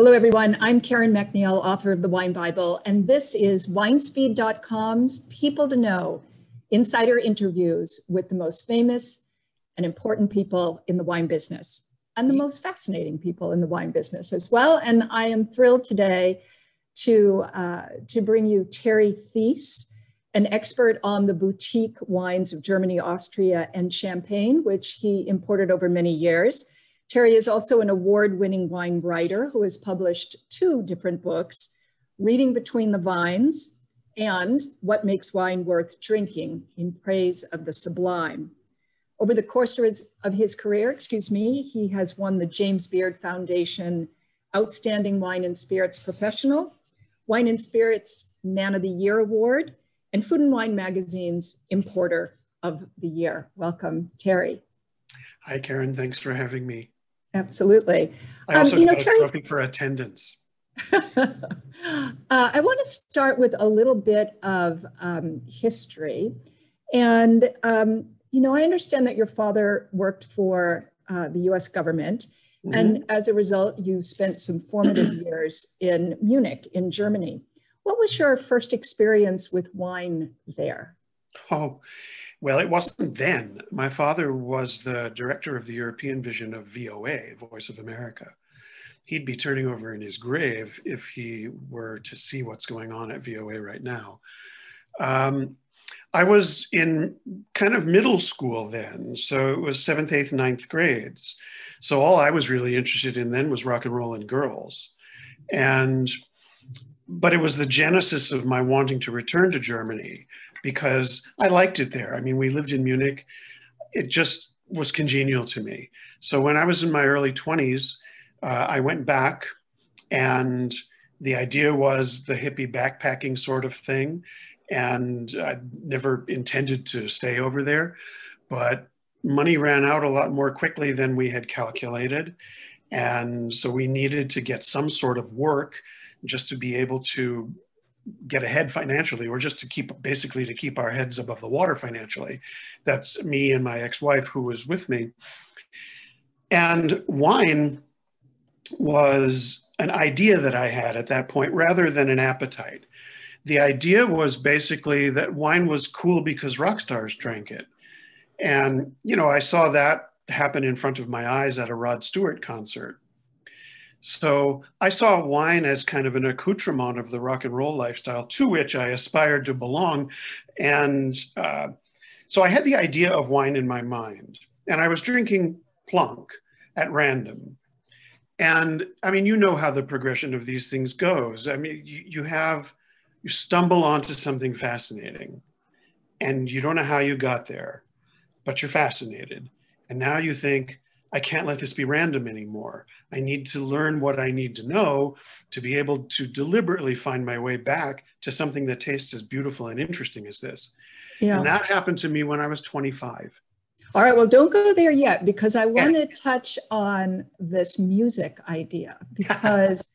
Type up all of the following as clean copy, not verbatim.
Hello, everyone. I'm Karen MacNeil, author of The Wine Bible, and this is winespeed.com's People to Know, insider interviews with the most famous and important people in the wine business, and the most fascinating people in the wine business as well. And I am thrilled today to bring you Terry Theise, an expert on the boutique wines of Germany, Austria, and Champagne, which he imported over many years. Terry is also an award-winning wine writer who has published two different books, Reading Between the Vines and What Makes Wine Worth Drinking, in praise of the Sublime. Over the course of his career, he has won the James Beard Foundation Outstanding Wine and Spirits Professional, Wine and Spirits Man of the Year Award, and Food and Wine Magazine's Importer of the Year. Welcome, Terry. Hi, Karen. Thanks for having me. Absolutely. I also got a trophy for attendance. I want to start with a little bit of history. And, I understand that your father worked for the US government. Mm-hmm. And as a result, you spent some formative years in Munich, in Germany. What was your first experience with wine there? Oh, well, it wasn't then. My father was the director of the European division of VOA, Voice of America. He'd be turning over in his grave if he were to see what's going on at VOA right now. I was in kind of middle school then, so it was 7th, 8th, 9th grades. So all I was really interested in then was rock and roll and girls. But it was the genesis of my wanting to return to Germany because I liked it there. I mean, we lived in Munich. It just was congenial to me. So when I was in my early 20s, I went back, and the idea was the hippie backpacking sort of thing. And I never intended to stay over there, but money ran out a lot more quickly than we had calculated. And so we needed to get some sort of work just to be able to get ahead financially, or just to keep our heads above the water financially. That's me and my ex-wife who was with me. And wine was an idea that I had at that point rather than an appetite. The idea was basically that wine was cool because rock stars drank it. And, I saw that happen in front of my eyes at a Rod Stewart concert. So I saw wine as kind of an accoutrement of the rock and roll lifestyle to which I aspired to belong. And so I had the idea of wine in my mind, and I was drinking Plunk at random. And I mean, you know how the progression of these things goes. I mean, you stumble onto something fascinating, and you don't know how you got there, but you're fascinated. And now you think, I can't let this be random anymore. I need to learn what I need to know to be able to deliberately find my way back to something that tastes as beautiful and interesting as this. Yeah. And that happened to me when I was 25. All right, well, don't go there yet, because I want to touch on this music idea, because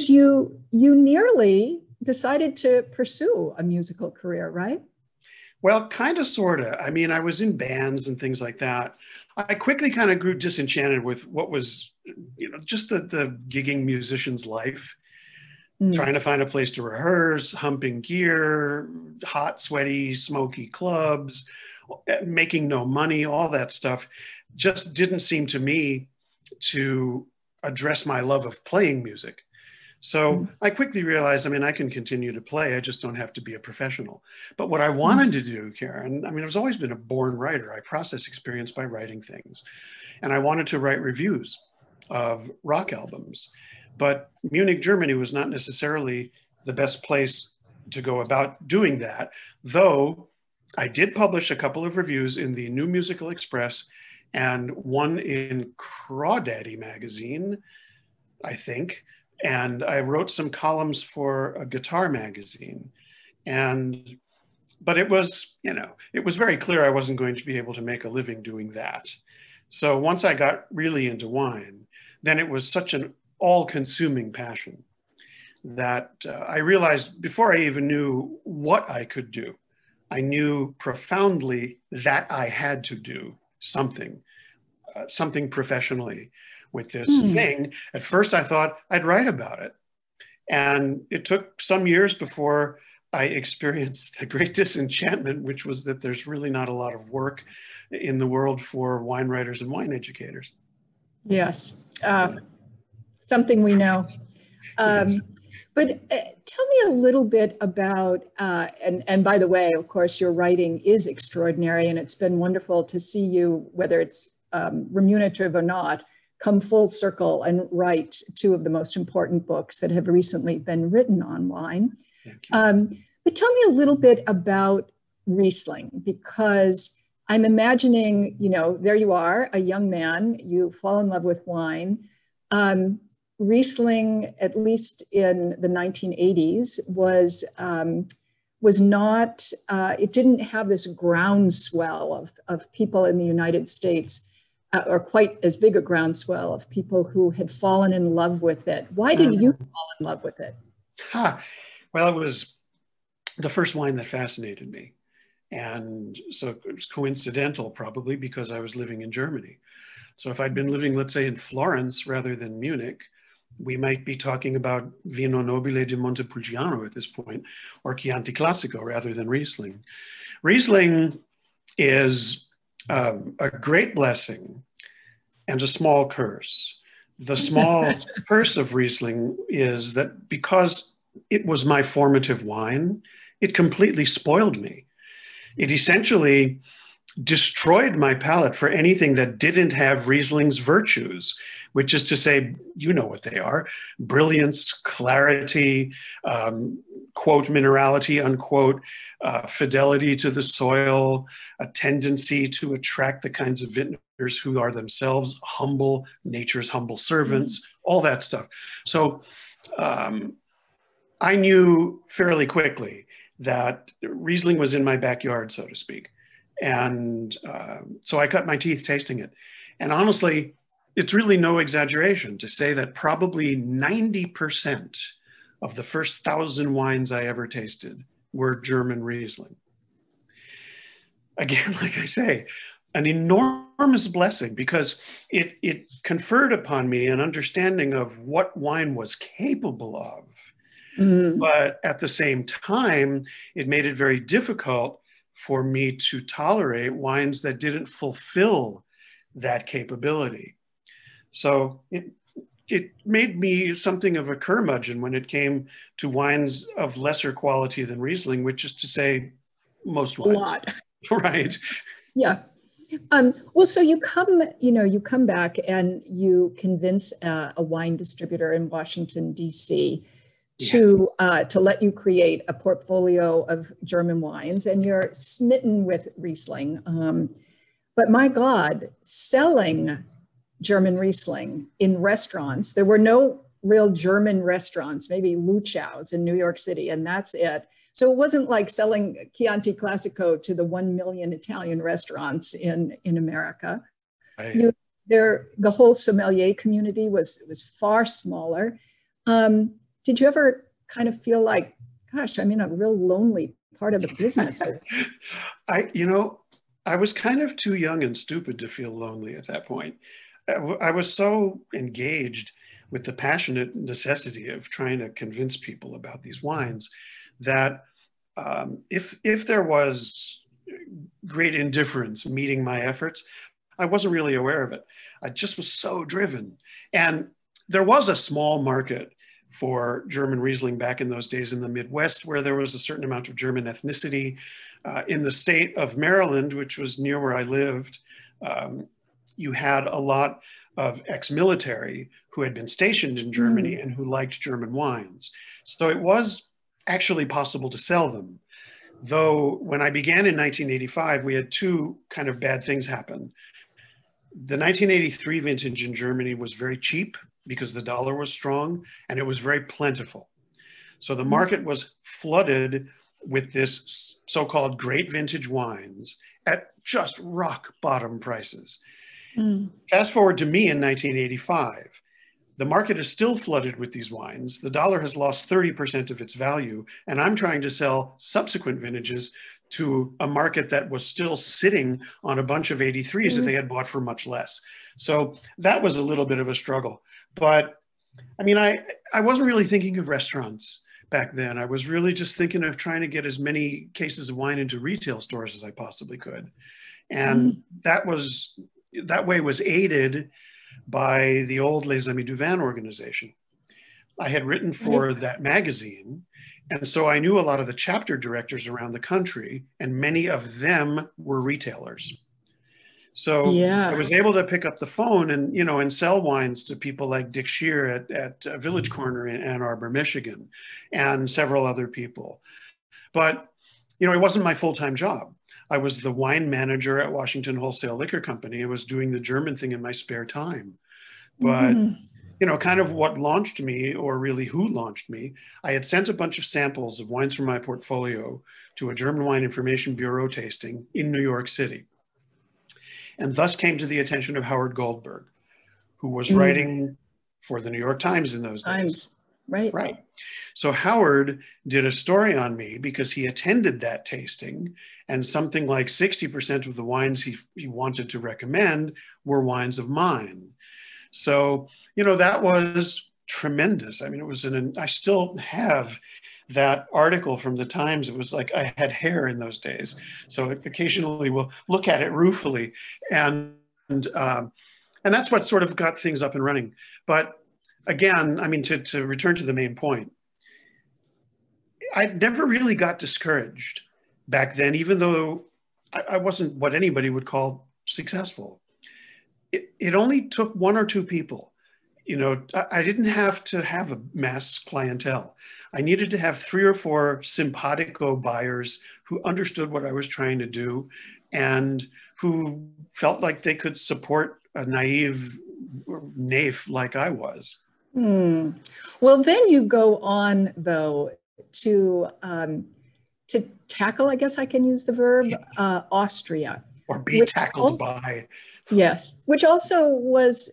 you nearly decided to pursue a musical career, right? Well, kind of, sort of. I mean, I was in bands and things like that. I quickly kind of grew disenchanted with what was, just the gigging musician's life. Trying to find a place to rehearse, humping gear, hot, sweaty, smoky clubs, making no money, all that stuff just didn't seem to me to address my love of playing music. So I quickly realized, I can continue to play. I just don't have to be a professional. But what I wanted to do, Karen, I've always been a born writer. I process experience by writing things. And I wanted to write reviews of rock albums. But Munich, Germany was not necessarily the best place to go about doing that, though I did publish a couple of reviews in the New Musical Express and one in Crawdaddy magazine, I think. And I wrote some columns for a guitar magazine. But it was, it was very clear I wasn't going to be able to make a living doing that. So once I got really into wine, then it was such an all-consuming passion that I realized before I even knew what I could do, I knew profoundly that I had to do something professionally, with this thing. At first I thought I'd write about it. And it took some years before I experienced the great disenchantment, which was that there's really not a lot of work in the world for wine writers and wine educators. Yes, something we know. Yes. But tell me a little bit about, and by the way, of course, your writing is extraordinary, and it's been wonderful to see you, whether it's remunerative or not, come full circle and write two of the most important books that have recently been written on wine. Thank you. But tell me a little bit about Riesling, because I'm imagining, you know, there you are, a young man, you fall in love with wine. Riesling, at least in the 1980s, was not, it didn't have this groundswell of people in the United States, or quite as big a groundswell of people who had fallen in love with it. Why did you fall in love with it? Well, it was the first wine that fascinated me. And so it was coincidental, probably, because I was living in Germany. So if I'd been living, let's say, in Florence rather than Munich, we might be talking about Vino Nobile di Montepulciano at this point, or Chianti Classico rather than Riesling. Riesling is a great blessing and a small curse. The small curse of Riesling is that because it was my formative wine, it completely spoiled me. It essentially destroyed my palate for anything that didn't have Riesling's virtues, which is to say, you know what they are: brilliance, clarity, quote, minerality, unquote, fidelity to the soil, a tendency to attract the kinds of vintners who are themselves humble, nature's humble servants, all that stuff. So I knew fairly quickly that Riesling was in my backyard, so to speak. And so I cut my teeth tasting it. And honestly, it's really no exaggeration to say that probably 90% of the first 1,000 wines I ever tasted were German Riesling. Again, like I say, an enormous blessing, because it conferred upon me an understanding of what wine was capable of. But at the same time, it made it very difficult for me to tolerate wines that didn't fulfill that capability. So it made me something of a curmudgeon when it came to wines of lesser quality than Riesling, which is to say, most wines. A lot. Right. Yeah. Well, so you come back and you convince a wine distributor in Washington, D.C. to let you create a portfolio of German wines, and you're smitten with Riesling. But my God, selling German Riesling in restaurants, there were no real German restaurants, maybe Luchau's in New York City, and that's it. So it wasn't like selling Chianti Classico to the 1 million Italian restaurants in America. Right. The whole sommelier community was far smaller. Did you ever kind of feel like, gosh, I'm in a real lonely part of the business? I was kind of too young and stupid to feel lonely at that point. I was so engaged with the passionate necessity of trying to convince people about these wines that if there was great indifference meeting my efforts, I wasn't really aware of it. I just was so driven. And there was a small market for German Riesling back in those days in the Midwest, where there was a certain amount of German ethnicity. In the state of Maryland, which was near where I lived, you had a lot of ex-military who had been stationed in Germany and who liked German wines. So it was actually possible to sell them. Though when I began in 1985, we had two kind of bad things happen. The 1983 vintage in Germany was very cheap because the dollar was strong, and it was very plentiful. So the market was flooded with this so-called great vintage wines at just rock bottom prices. Fast forward to me in 1985. The market is still flooded with these wines. The dollar has lost 30% of its value, and I'm trying to sell subsequent vintages to a market that was still sitting on a bunch of 83s that they had bought for much less. So that was a little bit of a struggle. But I mean, I wasn't really thinking of restaurants back then. I was really just thinking of trying to get as many cases of wine into retail stores as I possibly could. And that way was aided by the old Les Amis du Vin organization. I had written for that magazine, and so I knew a lot of the chapter directors around the country, and many of them were retailers. So I was able to pick up the phone and, you know, and sell wines to people like Dick Shear at Village Corner in Ann Arbor, Michigan, and several other people. But, you know, it wasn't my full-time job. I was the wine manager at Washington Wholesale Liquor Company. I was doing the German thing in my spare time. But you know, kind of what launched me, or really who launched me, I had sent a bunch of samples of wines from my portfolio to a German Wine Information Bureau tasting in New York City. And thus came to the attention of Howard Goldberg, who was writing for the New York Times in those days. Right. So Howard did a story on me because he attended that tasting, and something like 60% of the wines he wanted to recommend were wines of mine. So, you know, that was tremendous. I mean, it was I still have that article from the Times. It was like I had hair in those days. So occasionally we'll look at it ruefully. And that's what sort of got things up and running. But again, I mean, to return to the main point, I never really got discouraged back then, even though I wasn't what anybody would call successful. It only took one or two people. You know, I didn't have to have a mass clientele. I needed to have 3 or 4 simpatico buyers who understood what I was trying to do and who felt like they could support a naive naif like I was. Well, then you go on, though, to tackle, I guess I can use the verb, Austria. Or be tackled by. Yes, which also was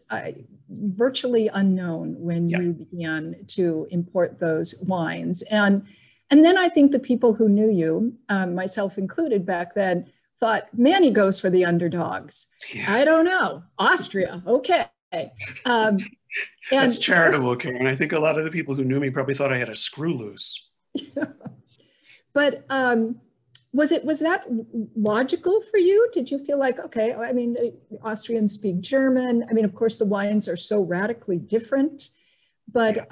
virtually unknown when you began to import those wines. And then I think the people who knew you, myself included back then, thought, man, he goes for the underdogs. I don't know, Austria, okay. That's charitable, Karen. I think a lot of the people who knew me probably thought I had a screw loose. But was that logical for you? Did you feel like, okay, I mean, Austrians speak German. I mean, of course, the wines are so radically different, but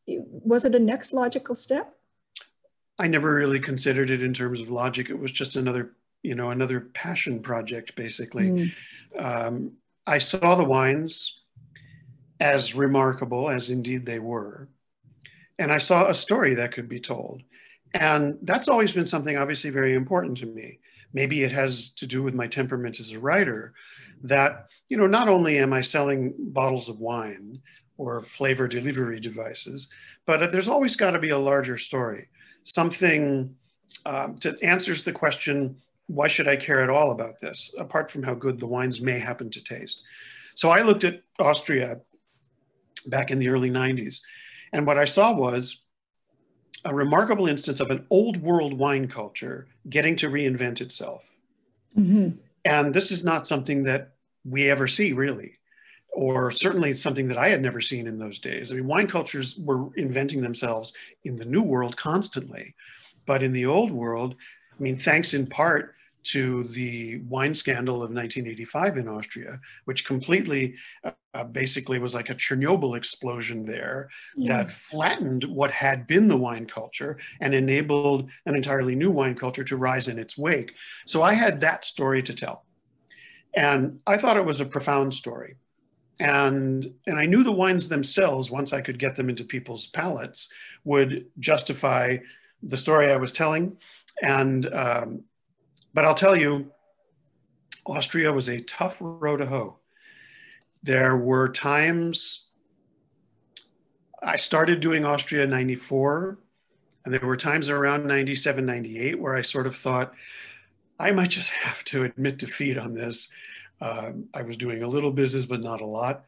was it a next logical step? I never really considered it in terms of logic. It was just another passion project, basically. I saw the wines as remarkable as indeed they were. And I saw a story that could be told. And that's always been something obviously very important to me. Maybe it has to do with my temperament as a writer, that, you know, not only am I selling bottles of wine or flavor delivery devices, but there's always got to be a larger story. Something that answers the question, why should I care at all about this, apart from how good the wines may happen to taste? So I looked at Austria back in the early 90s, and what I saw was a remarkable instance of an old world wine culture getting to reinvent itself. And this is not something that we ever see, really, or certainly it's something that I had never seen in those days. I mean, wine cultures were inventing themselves in the new world constantly, but in the old world, I mean, thanks in part to the wine scandal of 1985 in Austria, which completely basically was like a Chernobyl explosion there that flattened what had been the wine culture and enabled an entirely new wine culture to rise in its wake. So I had that story to tell. And I thought it was a profound story. And I knew the wines themselves, once I could get them into people's palates, would justify the story I was telling. And but I'll tell you, Austria was a tough row to hoe. There were times, I started doing Austria in 94, and there were times around 97, 98 where I sort of thought, I might just have to admit defeat on this. I was doing a little business, but not a lot.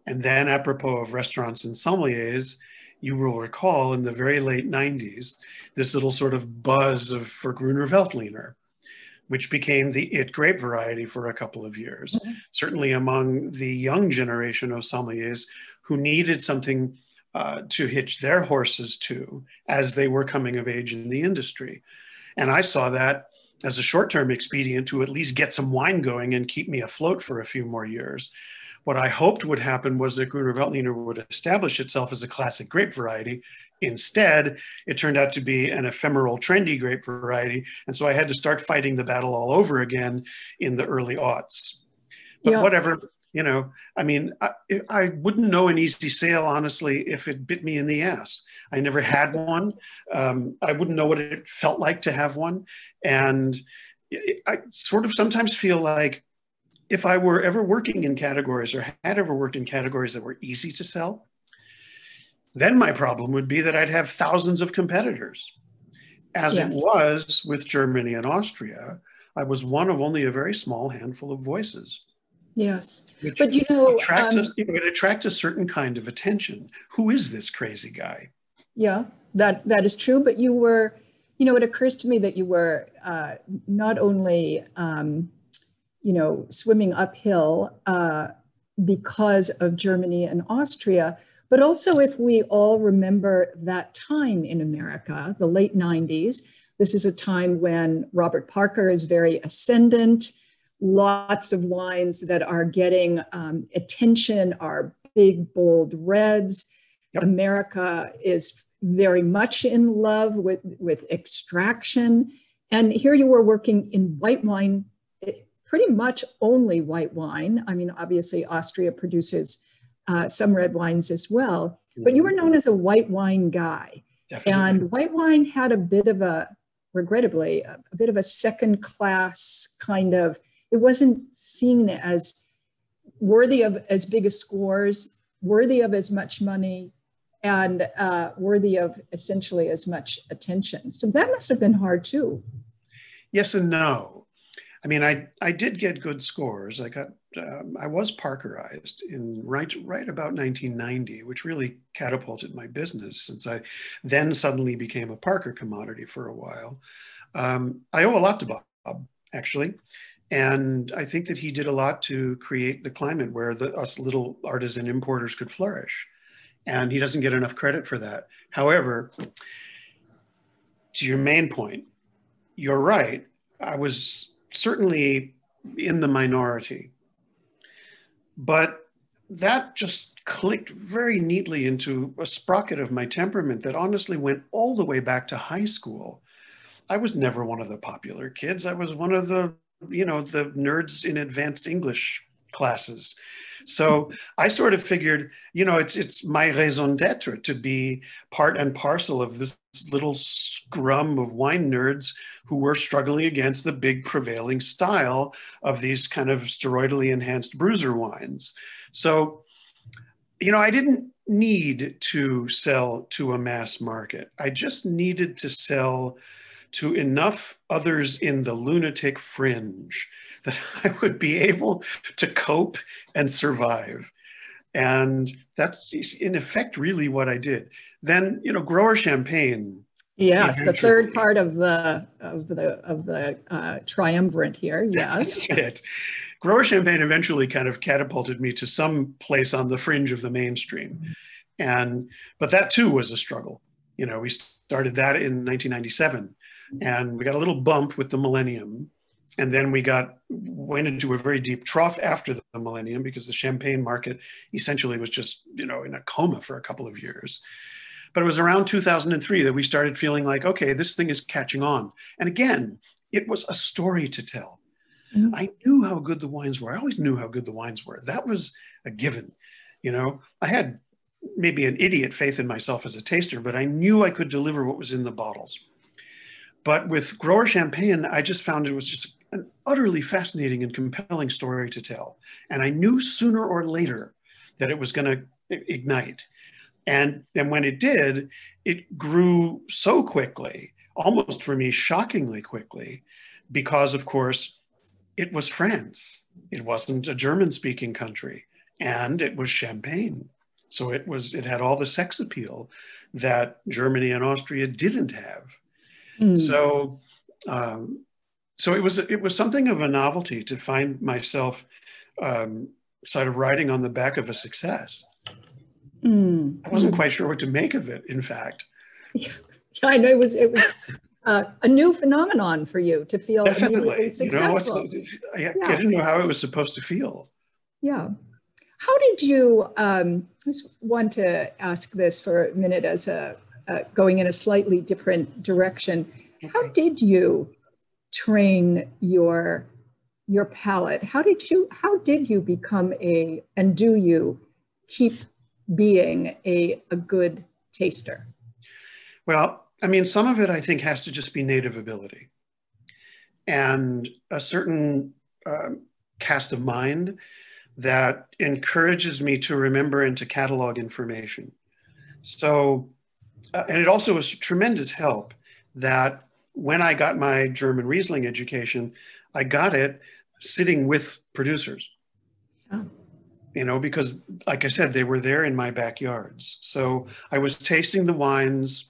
And then apropos of restaurants and sommeliers, you will recall in the very late 90s, this little sort of buzz of Vergruner Veltliner, which became the it grape variety for a couple of years, certainly among the young generation of sommeliers who needed something to hitch their horses to as they were coming of age in the industry. And I saw that as a short-term expedient to at least get some wine going and keep me afloat for a few more years. What I hoped would happen was that Gruner Veltliner would establish itself as a classic grape variety. Instead, it turned out to be an ephemeral, trendy grape variety. And so I had to start fighting the battle all over again in the early aughts. But whatever, you know, I mean, I wouldn't know an easy sale, honestly, if it bit me in the ass. I never had one. I wouldn't know what it felt like to have one. And I sort of sometimes feel like if I were ever working in categories or had ever worked in categories that were easy to sell, then my problem would be that I'd have thousands of competitors. As it was with Germany and Austria, I was one of only a very small handful of voices. Yes, but you know, it attracts a certain kind of attention. Who is this crazy guy? Yeah, that is true. But you were, you know, it occurs to me that you were not only, you know, swimming uphill because of Germany and Austria, but also if we all remember that time in America, the late 90s, this is a time when Robert Parker is very ascendant. Lots of wines that are getting attention are big, bold reds. Yep. America is very much in love with extraction. And here you were working in white wine, pretty much only white wine. I mean, obviously Austria produces some red wines as well, but you were known as a white wine guy. Definitely. And white wine had a bit of a, regrettably, a bit of a second class kind of, it wasn't seen as worthy of as big a scores, worthy of as much money, and worthy of essentially as much attention. So that must have been hard too. Yes and no. I mean, I did get good scores. I was Parkerized in right about 1990, which really catapulted my business since I then suddenly became a Parker commodity for a while. I owe a lot to Bob, actually. And I think that he did a lot to create the climate where us little artisan importers could flourish. And he doesn't get enough credit for that. However, to your main point, you're right. I was certainly in the minority. But that just clicked very neatly into a sprocket of my temperament that honestly went all the way back to high school. I was never one of the popular kids. I was one of the, you know, the nerds in advanced English classes. So I sort of figured, you know, it's my raison d'etre to be part and parcel of this little scrum of wine nerds who were struggling against the big prevailing style of these kind of steroidally enhanced bruiser wines. So, you know, I didn't need to sell to a mass market. I just needed to sell to enough others in the lunatic fringe that I would be able to cope and survive. And that's in effect really what I did. Then, you know, grower champagne. Yes, the third part of the triumvirate here. Yes. That's it. Grower champagne eventually kind of catapulted me to some place on the fringe of the mainstream. But that too was a struggle. You know, we started that in 1997. And we got a little bump with the millennium. And then we went into a very deep trough after the millennium because the champagne market essentially was just, you know, in a coma for a couple of years. But it was around 2003 that we started feeling like, okay, this thing is catching on. And again, it was a story to tell. Mm-hmm. I knew how good the wines were. I always knew how good the wines were. That was a given. You know, I had maybe an idiot faith in myself as a taster, but I knew I could deliver what was in the bottles. But with grower champagne, I just found it was just an utterly fascinating and compelling story to tell. And I knew sooner or later that it was going to ignite. And then when it did, it grew so quickly, almost for me, shockingly quickly, because of course, it was France. It wasn't a German-speaking country, and it was champagne. So it had all the sex appeal that Germany and Austria didn't have. So, so it was something of a novelty to find myself sort of riding on the back of a success. I wasn't quite sure what to make of it, in fact. Yeah, I know it was a new phenomenon for you to feel immediately successful. I didn't know how it was supposed to feel. Yeah. How did you, I just want to ask this for a minute as going in a slightly different direction. Okay. How did you train your palate? How did you become and do you keep being a good taster? Well, I mean, some of it I think has to just be native ability and a certain cast of mind that encourages me to remember and to catalog information. So, and it also was tremendous help that when I got my German Riesling education, I got it sitting with producers. Oh. You know, because like I said, they were there in my backyards. So I was tasting the wines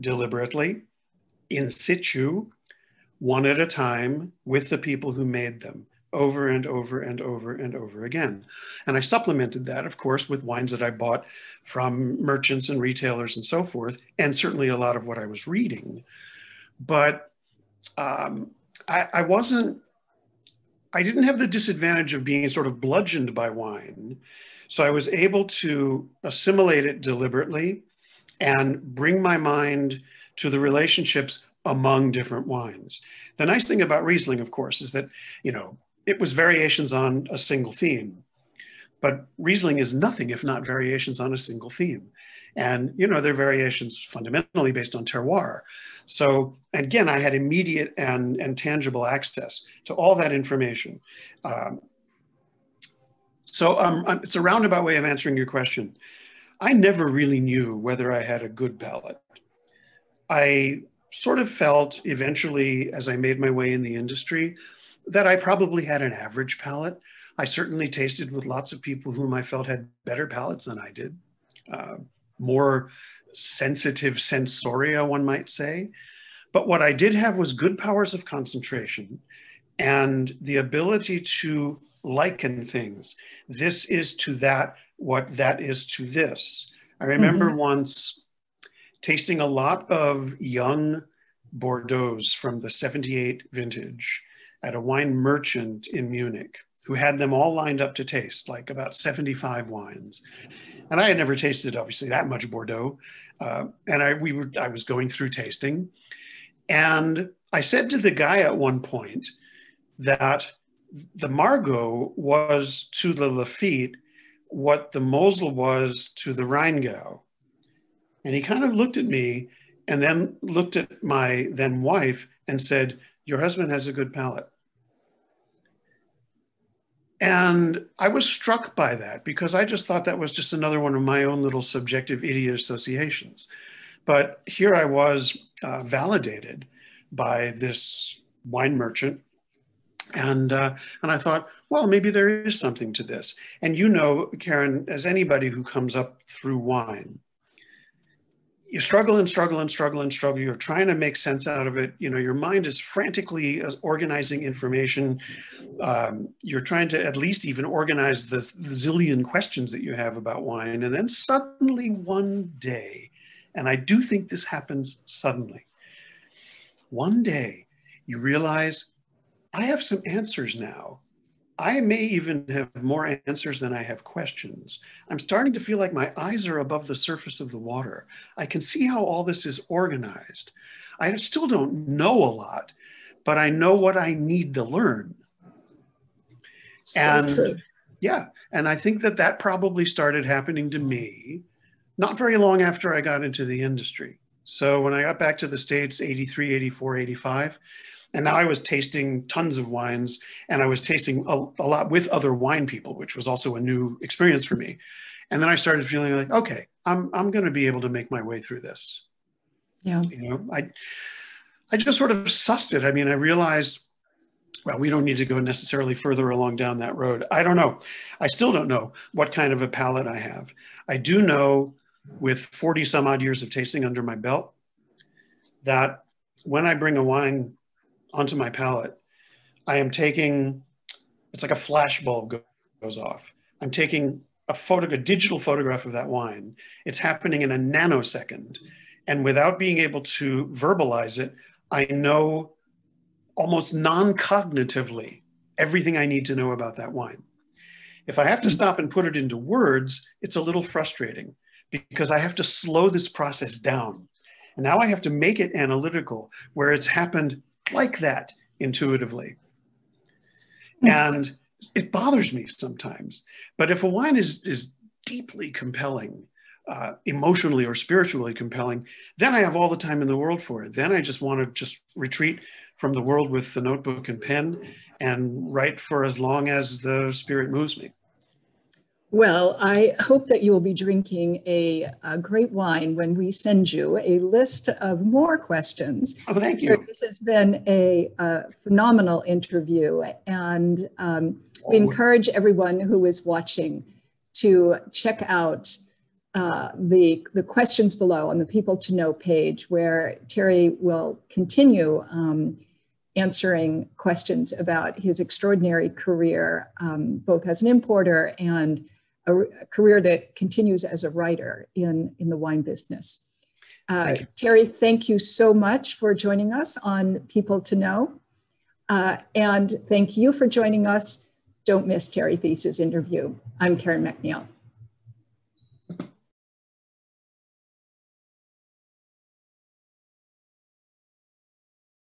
deliberately, in situ, one at a time, with the people who made them, over and over and over and over again. And I supplemented that, of course, with wines that I bought from merchants and retailers and so forth, and certainly a lot of what I was reading. But I didn't have the disadvantage of being sort of bludgeoned by wine. So I was able to assimilate it deliberately and bring my mind to the relationships among different wines. The nice thing about Riesling, of course, is that, you know, it was variations on a single theme, but Riesling is nothing if not variations on a single theme. And, you know, they're variations fundamentally based on terroir. So again, I had immediate and tangible access to all that information. It's a roundabout way of answering your question. I never really knew whether I had a good palate. I sort of felt eventually, as I made my way in the industry, that I probably had an average palate. I certainly tasted with lots of people whom I felt had better palates than I did. More sensitive sensoria, one might say. But what I did have was good powers of concentration and the ability to liken things. This is to that, what that is to this. I remember once tasting a lot of young Bordeaux's from the 78 vintage at a wine merchant in Munich who had them all lined up to taste, like about 75 wines. And I had never tasted, obviously, that much Bordeaux. And I was going through tasting. And I said to the guy at one point that the Margaux was to the Lafite what the Mosel was to the Rheingau. And he kind of looked at me and then looked at my then wife and said, "Your husband has a good palate." And I was struck by that because I just thought that was just another one of my own little subjective idiot associations. But here I was validated by this wine merchant. And I thought, well, maybe there is something to this. And you know, Karen, as anybody who comes up through wine, you struggle and struggle and struggle and struggle. You're trying to make sense out of it. You know, your mind is frantically organizing information. You're trying to at least even organize the zillion questions that you have about wine. And then suddenly one day, and I do think this happens suddenly, one day you realize, I have some answers now. I may even have more answers than I have questions. I'm starting to feel like my eyes are above the surface of the water. I can see how all this is organized. I still don't know a lot, but I know what I need to learn. So true. Yeah, and I think that that probably started happening to me not very long after I got into the industry. So when I got back to the States, 83, 84, 85, and now I was tasting tons of wines, and I was tasting a lot with other wine people, which was also a new experience for me. And then I started feeling like, okay, I'm going to be able to make my way through this. Yeah. You know, I just sort of sussed it. I mean, I realized Well, we don't need to go necessarily further along down that road. I don't know. I still don't know what kind of a palate I have. I do know, with 40 some odd years of tasting under my belt, that when I bring a wine onto my palate, I am taking, it's like a flash bulb goes off. I'm taking a digital photograph of that wine. It's happening in a nanosecond. And without being able to verbalize it, I know almost non-cognitively everything I need to know about that wine. If I have to stop and put it into words, it's a little frustrating because I have to slow this process down. And now I have to make it analytical, where it's happened like that intuitively. And it bothers me sometimes. But if a wine is deeply compelling, emotionally or spiritually compelling, then I have all the time in the world for it. Then I just want to just retreat from the world with the notebook and pen and write for as long as the spirit moves me. Well, I hope that you will be drinking a great wine when we send you a list of more questions. Oh, thank you. This has been a phenomenal interview, and we encourage everyone who is watching to check out the questions below on the People to Know page, where Terry will continue answering questions about his extraordinary career, both as an importer and a career that continues as a writer in the wine business. Terry, thank you so much for joining us on People to Know. And thank you for joining us. Don't miss Terry Theise's interview. I'm Karen MacNeil.